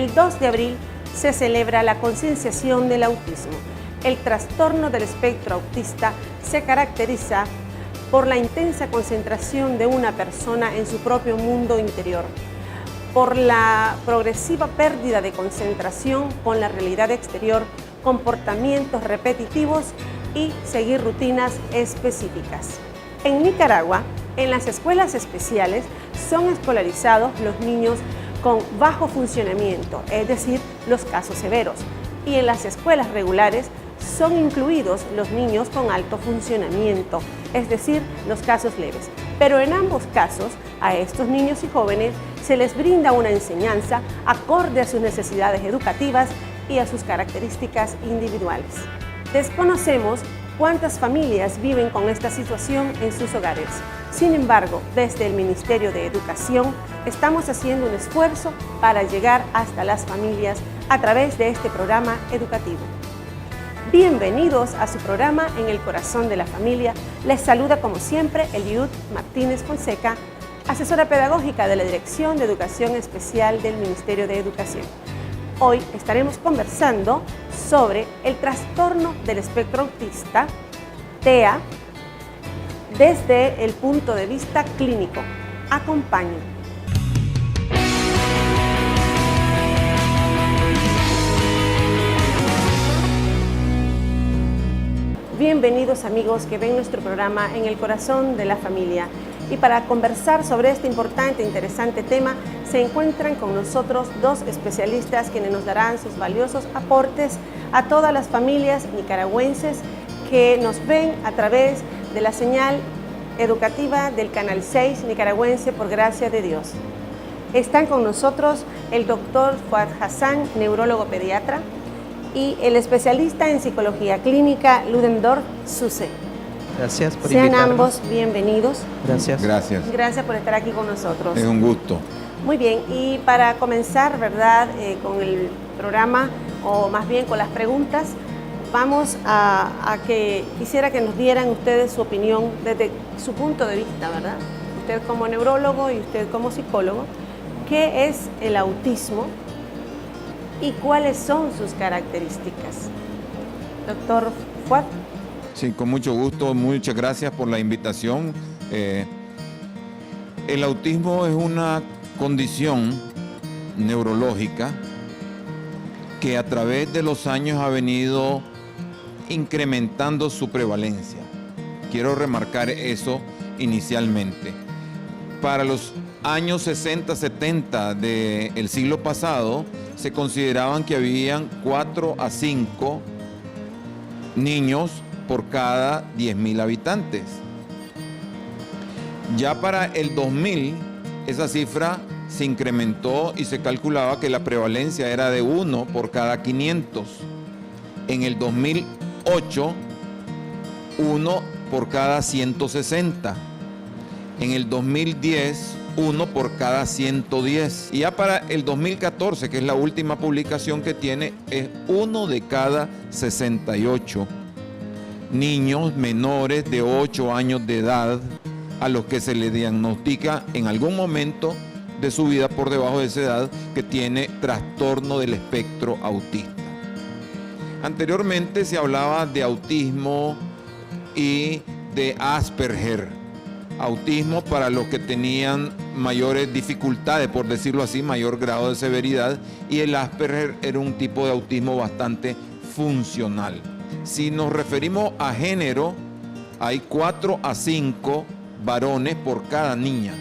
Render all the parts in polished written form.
El 2 de abril se celebra la concienciación del autismo. El trastorno del espectro autista se caracteriza por la intensa concentración de una persona en su propio mundo interior, por la progresiva pérdida de concentración con la realidad exterior, comportamientos repetitivos y seguir rutinas específicas. En Nicaragua, en las escuelas especiales son escolarizados los niños con bajo funcionamiento, es decir, los casos severos, y en las escuelas regulares son incluidos los niños con alto funcionamiento, es decir, los casos leves. Pero en ambos casos, a estos niños y jóvenes se les brinda una enseñanza acorde a sus necesidades educativas y a sus características individuales. Desconocemos cuántas familias viven con esta situación en sus hogares. Sin embargo, desde el Ministerio de Educación estamos haciendo un esfuerzo para llegar hasta las familias a través de este programa educativo. Bienvenidos a su programa En el Corazón de la Familia. Les saluda como siempre Eliud Martínez Fonseca, asesora pedagógica de la Dirección de Educación Especial del Ministerio de Educación. Hoy estaremos conversando sobre el trastorno del espectro autista, TEA, desde el punto de vista clínico. Acompáñenme. Bienvenidos amigos que ven nuestro programa En el Corazón de la Familia. Y para conversar sobre este importante e interesante tema, se encuentran con nosotros dos especialistas quienes nos darán sus valiosos aportes a todas las familias nicaragüenses que nos ven a través de la señal educativa del Canal 6 nicaragüense por gracia de Dios. Están con nosotros el doctor Fuad Hassan, neurólogo pediatra, y el especialista en psicología clínica Ludendorff Suse. Gracias por Sean invitarme. ambos bienvenidos. Gracias. Gracias. Gracias por estar aquí con nosotros. Es un gusto. Muy bien, y para comenzar, ¿verdad?, con el programa, o más bien con las preguntas, vamos a que quisiera que nos dieran ustedes su opinión desde su punto de vista, ¿verdad? Usted como neurólogo y usted como psicólogo, ¿qué es el autismo y cuáles son sus características? Doctor Fuad. Sí, con mucho gusto, muchas gracias por la invitación. El autismo es una condición neurológica que a través de los años ha venido incrementando su prevalencia. Quiero remarcar eso inicialmente. Para los años 60, 70 del siglo pasado, se consideraban que habían 4 a 5 niños por cada 10.000 habitantes. Ya para el 2000, esa cifra se incrementó y se calculaba que la prevalencia era de 1 por cada 500. En el 2008, 1 por cada 160. En el 2010, 1 por cada 110. Y ya para el 2014, que es la última publicación que tiene, es 1 de cada 68 niños menores de 8 años de edad a los que se le diagnostica en algún momento de su vida por debajo de esa edad que tiene trastorno del espectro autista. Anteriormente se hablaba de autismo y de Asperger. Autismo para los que tenían mayores dificultades, por decirlo así, mayor grado de severidad, y el Asperger era un tipo de autismo bastante funcional. Si nos referimos a género, hay 4 a 5 varones por cada niña.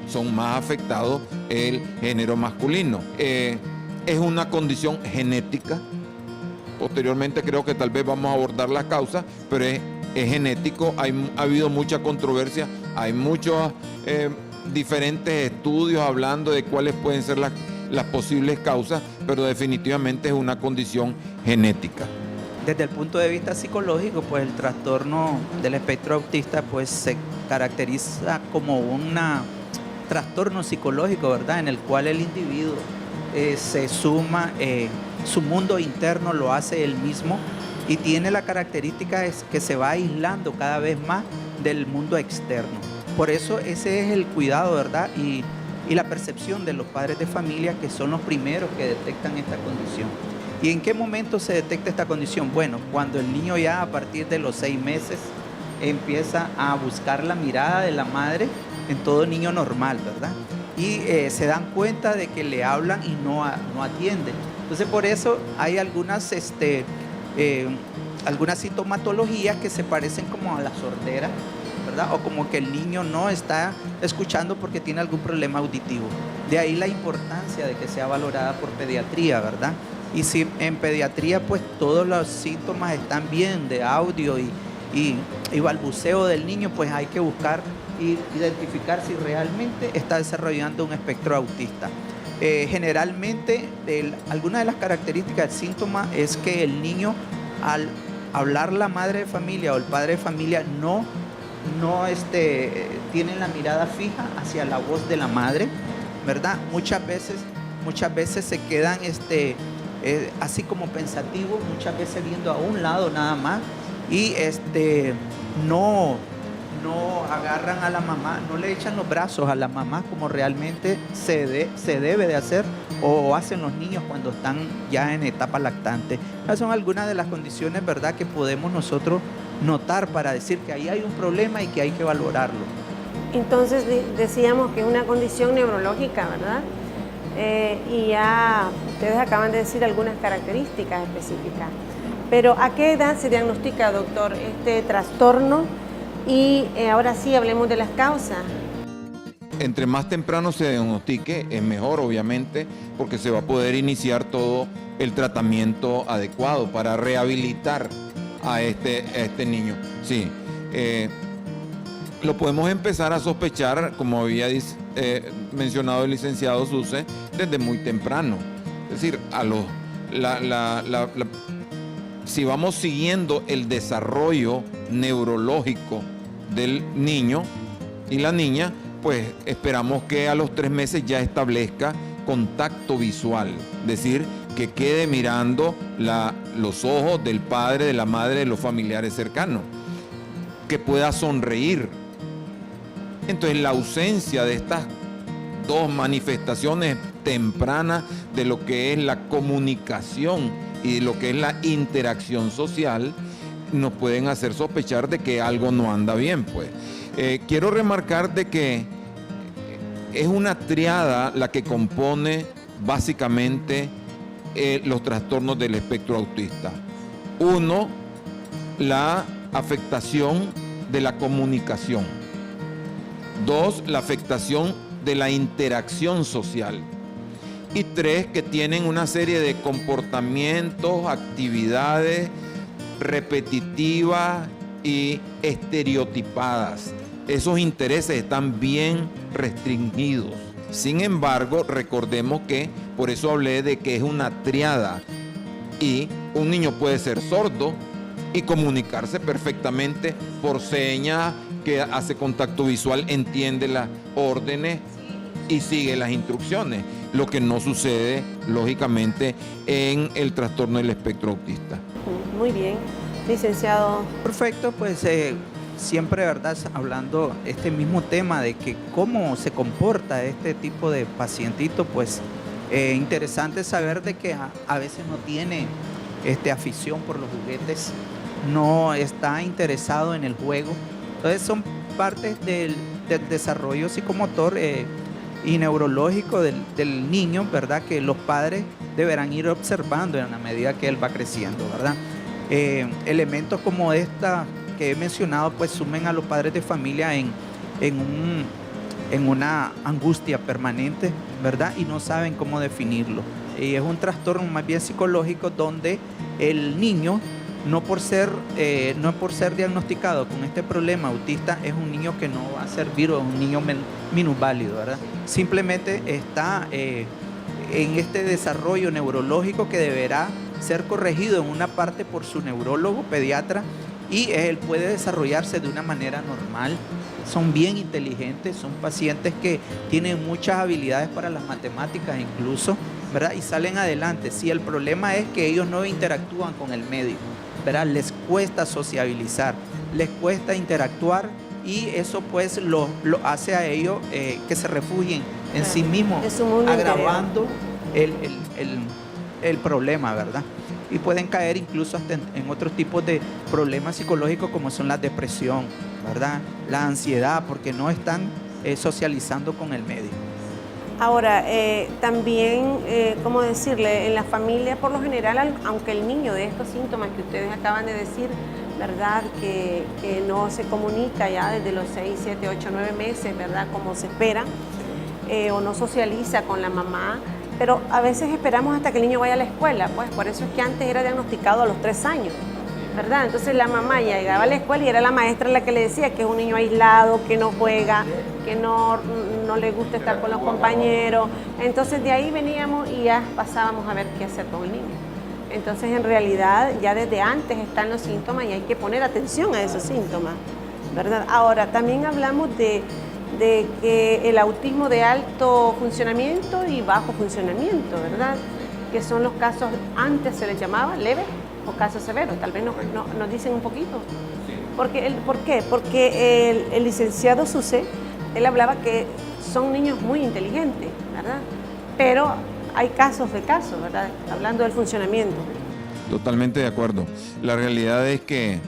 Son más afectados el género masculino. Es una condición genética. Posteriormente creo que tal vez vamos a abordar las causas, pero es genético. Ha habido mucha controversia, hay muchos diferentes estudios hablando de cuáles pueden ser las posibles causas, pero definitivamente es una condición genética. Desde el punto de vista psicológico, pues el trastorno del espectro autista pues se caracteriza como un trastorno psicológico, ¿verdad? En el cual el individuo se suma, su mundo interno lo hace él mismo y tiene la característica es que se va aislando cada vez más del mundo externo. Por eso ese es el cuidado, ¿verdad? Y y la percepción de los padres de familia, que son los primeros que detectan esta condición. ¿Y en qué momento se detecta esta condición? Bueno, cuando el niño ya a partir de los 6 meses empieza a buscar la mirada de la madre en todo niño normal, ¿verdad? Y se dan cuenta de que le hablan y no atienden. Entonces, por eso hay algunas sintomatologías que se parecen como a la sordera, ¿verdad? O como que el niño no está escuchando porque tiene algún problema auditivo. De ahí la importancia de que sea valorada por pediatría, ¿verdad? Y si en pediatría pues todos los síntomas están bien de audio y balbuceo del niño, pues hay que buscar y identificar si realmente está desarrollando un espectro autista. Generalmente alguna de las características del síntoma es que el niño, al hablar la madre de familia o el padre de familia, no tienen la mirada fija hacia la voz de la madre, ¿verdad? Muchas veces se quedan así como pensativos, muchas veces viendo a un lado nada más, y no agarran a la mamá, no le echan los brazos a la mamá como realmente se debe de hacer o hacen los niños cuando están ya en etapa lactante. Esas son algunas de las condiciones, ¿verdad?, que podemos nosotros notar para decir que ahí hay un problema y que hay que valorarlo. Entonces decíamos que es una condición neurológica, ¿verdad? Y ya ustedes acaban de decir algunas características específicas. Pero ¿a qué edad se diagnostica, doctor, este trastorno? Y ahora sí, hablemos de las causas. Entre más temprano se diagnostique, es mejor, obviamente, porque se va a poder iniciar todo el tratamiento adecuado para rehabilitar a este niño. Sí, lo podemos empezar a sospechar, como había mencionado el licenciado Suse, desde muy temprano. Es decir, si vamos siguiendo el desarrollo neurológico del niño y la niña, pues esperamos que a los 3 meses ya establezca contacto visual, es decir, que quede mirando los ojos del padre, de la madre, de los familiares cercanos, que pueda sonreír. Entonces, la ausencia de estas 2 manifestaciones tempranas de lo que es la comunicación y de lo que es la interacción social nos pueden hacer sospechar de que algo no anda bien, pues. Quiero remarcar de que es una triada la que compone básicamente los trastornos del espectro autista. 1, la afectación de la comunicación. 2, la afectación de la interacción social. Y 3, que tienen una serie de comportamientos, actividades repetitivas y estereotipadas. Esos intereses están bien restringidos. Sin embargo, recordemos que, por eso hablé de que es una triada, y un niño puede ser sordo y comunicarse perfectamente por señas, que hace contacto visual, entiende las órdenes y sigue las instrucciones, lo que no sucede, lógicamente, en el trastorno del espectro autista. Muy bien, licenciado. Perfecto, pues siempre, ¿verdad?, hablando este mismo tema de que cómo se comporta este tipo de pacientito, pues interesante saber de que a veces no tiene afición por los juguetes, no está interesado en el juego. Entonces son partes del desarrollo psicomotor y neurológico del niño, ¿verdad?, que los padres deberán ir observando en la medida que él va creciendo, ¿verdad? Elementos como esta que he mencionado, pues sumen a los padres de familia en una angustia permanente, ¿verdad? Y no saben cómo definirlo. Y es un trastorno más bien psicológico donde el niño, no por ser diagnosticado con este problema autista, es un niño que no va a servir, o es un niño minusválido, ¿verdad? Simplemente está en este desarrollo neurológico que deberá ser corregido en una parte por su neurólogo pediatra, y él puede desarrollarse de una manera normal. Son bien inteligentes, son pacientes que tienen muchas habilidades para las matemáticas incluso, ¿verdad? Y salen adelante. Si el problema es que ellos no interactúan con el médico, ¿verdad? Les cuesta sociabilizar, les cuesta interactuar, y eso pues lo hace a ellos que se refugien en sí mismo, en su mundo agravando el problema, ¿verdad? Y pueden caer incluso hasta en otros tipos de problemas psicológicos como son la depresión, ¿verdad? La ansiedad, porque no están socializando con el medio. Ahora, también, ¿cómo decirle? En la familia, por lo general, aunque el niño de estos síntomas que ustedes acaban de decir, ¿verdad? Que no se comunica ya desde los 6, 7, 8, 9 meses, ¿verdad? Como se espera, o no socializa con la mamá, pero a veces esperamos hasta que el niño vaya a la escuela, pues por eso es que antes era diagnosticado a los 3 años, ¿verdad? Entonces la mamá ya llegaba a la escuela y era la maestra la que le decía que es un niño aislado, que no juega, que no le gusta estar con los compañeros. Entonces de ahí veníamos y ya pasábamos a ver qué hacer con el niño. Entonces en realidad ya desde antes están los síntomas y hay que poner atención a esos síntomas, ¿verdad? Ahora también hablamos de que el autismo de alto funcionamiento y bajo funcionamiento, ¿verdad? Que son los casos, antes se les llamaba leve o casos severos, tal vez nos dicen un poquito. ¿Por qué? Porque el licenciado Sucé, él hablaba que son niños muy inteligentes, ¿verdad? Pero hay casos de casos, ¿verdad? Hablando del funcionamiento. Totalmente de acuerdo. La realidad es que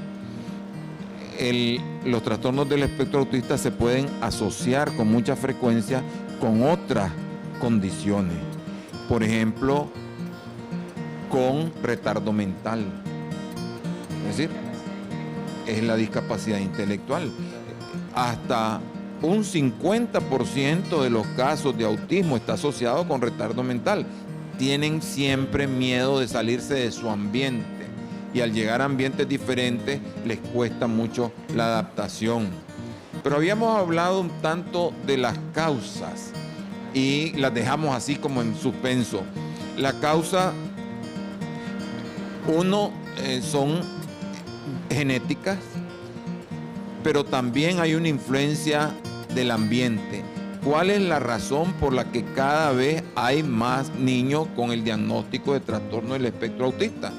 los trastornos del espectro autista se pueden asociar con mucha frecuencia con otras condiciones. Por ejemplo, con retardo mental. Es decir, es la discapacidad intelectual. Hasta un 50% de los casos de autismo está asociado con retardo mental. Tienen siempre miedo de salirse de su ambiente y al llegar a ambientes diferentes les cuesta mucho la adaptación. Pero habíamos hablado un tanto de las causas y las dejamos así como en suspenso. La causa, son genéticas, pero también hay una influencia del ambiente. ¿Cuál es la razón por la que cada vez hay más niños con el diagnóstico de trastorno del espectro autista?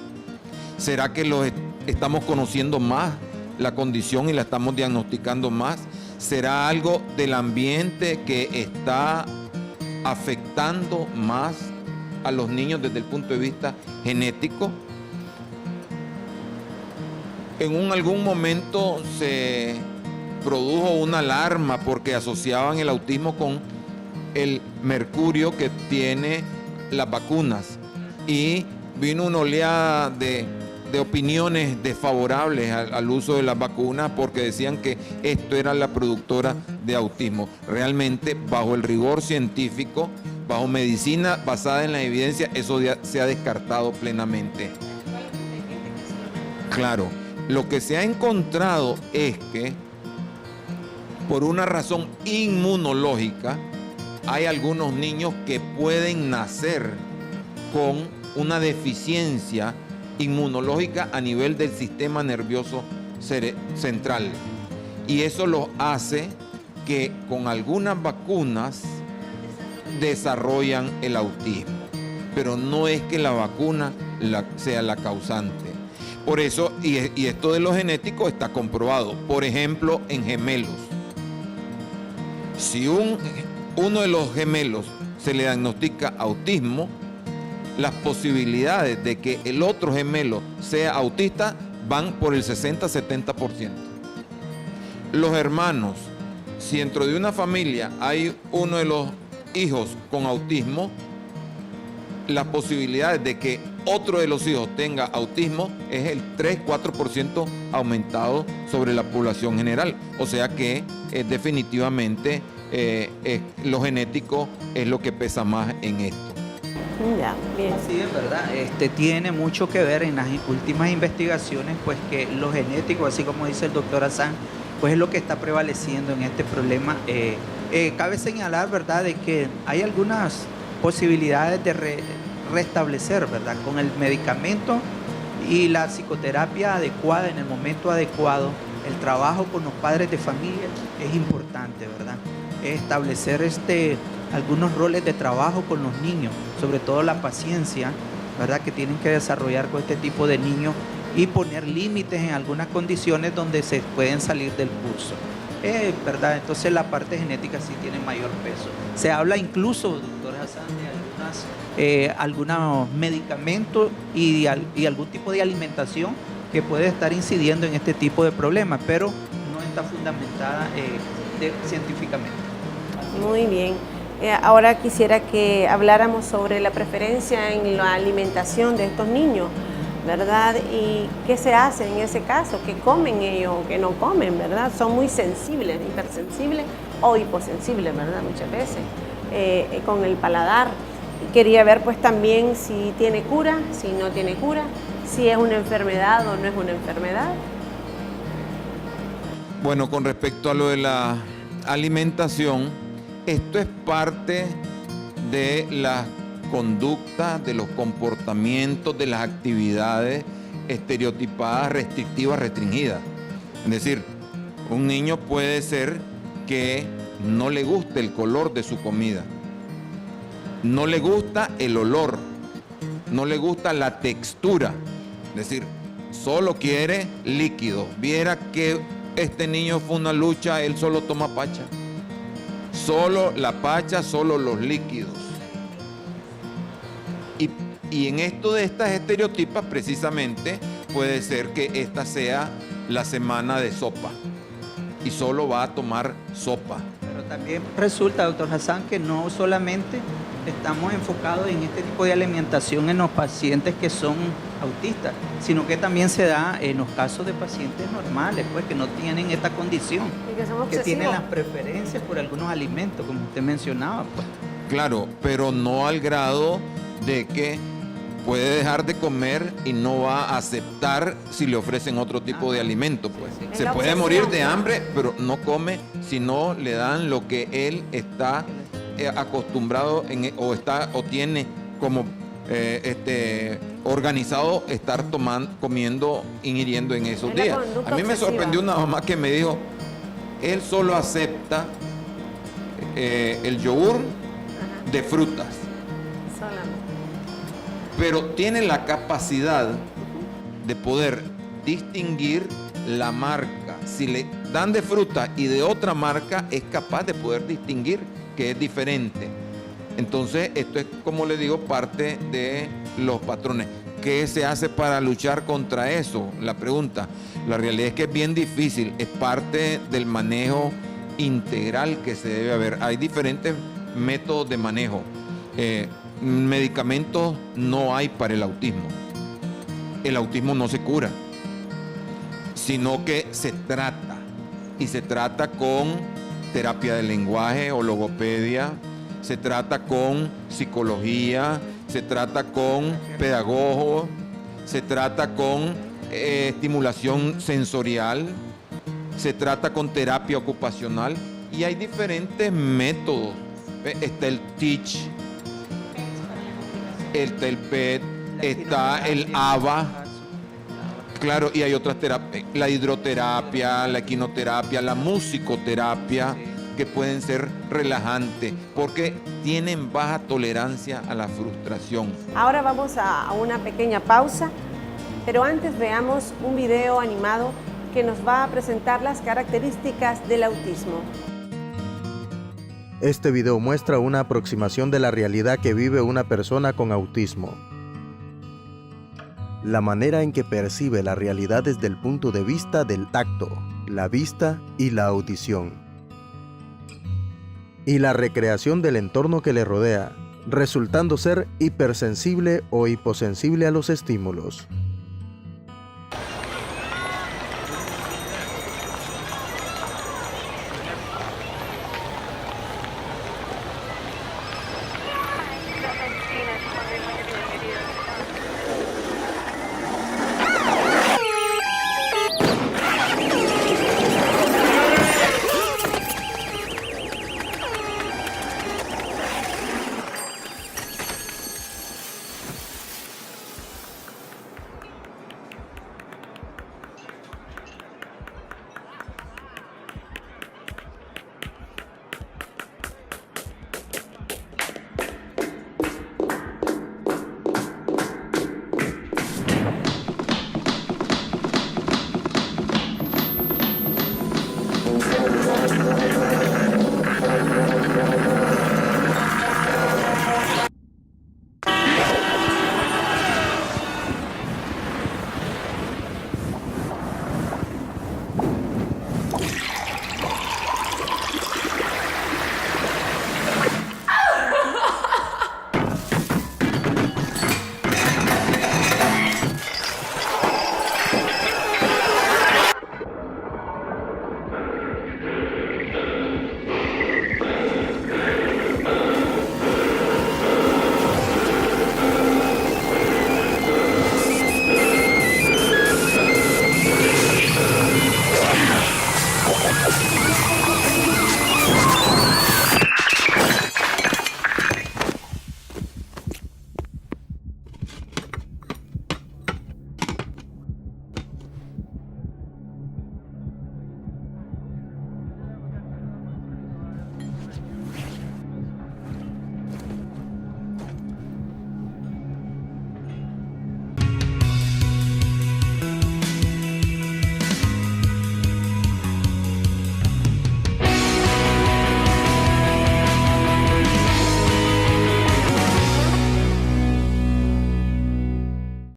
¿Será que estamos conociendo más la condición y la estamos diagnosticando más? ¿Será algo del ambiente que está afectando más a los niños desde el punto de vista genético? En algún momento se produjo una alarma porque asociaban el autismo con el mercurio que tiene las vacunas y vino una oleada de opiniones desfavorables al uso de las vacunas porque decían que esto era la productora de autismo. Realmente, bajo el rigor científico, bajo medicina basada en la evidencia, eso ya se ha descartado plenamente. Claro, lo que se ha encontrado es que por una razón inmunológica hay algunos niños que pueden nacer con una deficiencia inmunológica a nivel del sistema nervioso central. Y eso los hace que con algunas vacunas desarrollan el autismo. Pero no es que la vacuna sea la causante. Por eso, y esto de lo genético está comprobado. Por ejemplo, en gemelos. Si uno de los gemelos se le diagnostica autismo, las posibilidades de que el otro gemelo sea autista van por el 60-70%. Los hermanos, si dentro de una familia hay uno de los hijos con autismo, las posibilidades de que otro de los hijos tenga autismo es el 3-4% aumentado sobre la población general. O sea que definitivamente lo genético es lo que pesa más en esto. Ya, bien. Sí, es verdad. Tiene mucho que ver en las últimas investigaciones, pues que lo genético, así como dice el doctor Hassan, pues es lo que está prevaleciendo en este problema. Cabe señalar, ¿verdad?, de que hay algunas posibilidades de restablecer, ¿verdad?, con el medicamento y la psicoterapia adecuada en el momento adecuado. El trabajo con los padres de familia es importante, ¿verdad? Establecer algunos roles de trabajo con los niños, sobre todo la paciencia, ¿verdad?, que tienen que desarrollar con este tipo de niños y poner límites en algunas condiciones donde se pueden salir del curso. ¿verdad? Entonces la parte genética sí tiene mayor peso. Se habla incluso, doctor Hassan, de algunos medicamentos y algún tipo de alimentación que puede estar incidiendo en este tipo de problemas, pero no está fundamentada científicamente. Muy bien. Ahora quisiera que habláramos sobre la preferencia en la alimentación de estos niños, ¿verdad? Y qué se hace en ese caso, qué comen ellos o qué no comen, ¿verdad? Son muy sensibles, hipersensibles o hiposensibles, ¿verdad? Muchas veces, con el paladar. Quería ver pues también si tiene cura, si no tiene cura, si es una enfermedad o no es una enfermedad. Bueno, con respecto a lo de la alimentación, esto es parte de la conducta, de los comportamientos, de las actividades estereotipadas, restrictivas, restringidas. Es decir, un niño puede ser que no le guste el color de su comida, no le gusta el olor, no le gusta la textura, es decir, solo quiere líquido. Viera que este niño fue una lucha, él solo toma pacha. Solo la pacha, solo los líquidos. Y en esto de estas estereotipas, precisamente, puede ser que esta sea la semana de sopa. Y solo va a tomar sopa. Pero también resulta, doctor Hassan, que no solamente estamos enfocados en este tipo de alimentación en los pacientes que son autistas, sino que también se da en los casos de pacientes normales, pues que no tienen esta condición, que tienen las preferencias por algunos alimentos, como usted mencionaba, pues. Claro, pero no al grado de que puede dejar de comer y no va a aceptar si le ofrecen otro tipo de alimento, pues. Sí. Se puede morir de hambre, pero no come si no le dan lo que él está acostumbrado o tiene como organizado estar comiendo, ingiriendo en esos días. A mí me sorprendió una mamá que me dijo, él solo acepta el yogur de frutas, pero tiene la capacidad de poder distinguir la marca. Si le dan de fruta y de otra marca, es capaz de poder distinguir que es diferente. Entonces, esto es, como le digo, parte de los patrones. ¿Qué se hace para luchar contra eso? La pregunta. La realidad es que es bien difícil. Es parte del manejo integral que se debe haber. Hay diferentes métodos de manejo. Medicamentos no hay para el autismo. El autismo no se cura, sino que se trata. Y se trata con terapia del lenguaje o logopedia, se trata con psicología, se trata con pedagogos, se trata con estimulación sensorial, se trata con terapia ocupacional y hay diferentes métodos. Está el TEACH, está el PET, está el ABA, claro, y hay otras terapias, la hidroterapia, la equinoterapia, la musicoterapia, que pueden ser relajantes porque tienen baja tolerancia a la frustración. Ahora vamos a una pequeña pausa, pero antes veamos un video animado que nos va a presentar las características del autismo. Este video muestra una aproximación de la realidad que vive una persona con autismo. La manera en que percibe la realidad desde el punto de vista del tacto, la vista y la audición. Y la recreación del entorno que le rodea, resultando ser hipersensible o hiposensible a los estímulos.